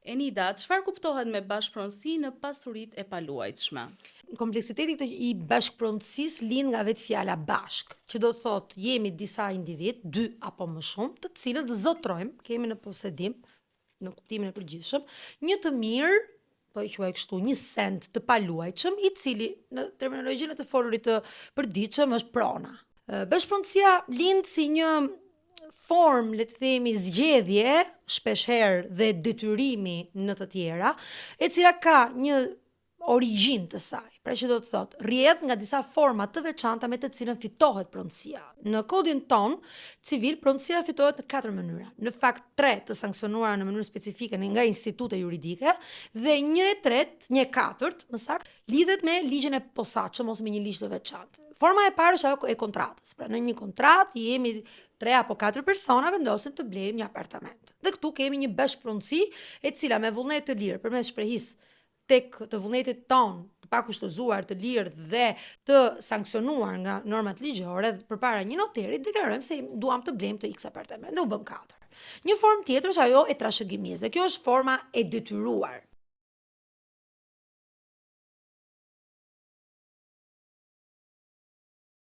Enida, çfarë kuptohet me bashkëpronësi në pasuritë e paluajtshme? Kompleksiteti i bashkëpronësisë lind nga vetë fjala bashk, që do të thotë jemi disa individ, 2 apo më shumë, të cilët zotrojmë, kemi në posedim, në kuptimin e përgjithshëm, një të mirë, po i quaj kështu, një send të paluajtshëm, i cili në terminologjinë të folurit të përditshëm është prona. Bashkëpronësia lind si një formë, le të themi, zgjedhje, shpeshherë dhe detyrimi në të tjera, e cila ka një origjinë të saj. Pra që do të thotë, rrjedh nga disa forma të veçanta me të cilën fitohet pronësia. Në kodin ton civil, pronësia fitohet në 4 mënyra. Në fakt 3 të sankcionuara në mënyrë specifike nga institute juridike dhe 1/4, më saktë, lidhet me ligjin e posaçëm ose me një ligj të veçantë. Forma e parë është ajo e kontratës. Pra në një kontratë jemi 3 apo 4 persona vendosim të blejmë një apartament. Dhe këtu kemi një bashkëpronësi e cila me vullnet të lirë përmes shprehisë tek të vullnetit ton, të pakushtëzuar, të lirë dhe të sankcionuar nga normat ligjore përpara një noteri, deklarojmë se duam të blejmë të X apartament dhe u bëm 4. Një formë tjetër është ajo e trashëgimisë, dhe kjo është forma e detyruar.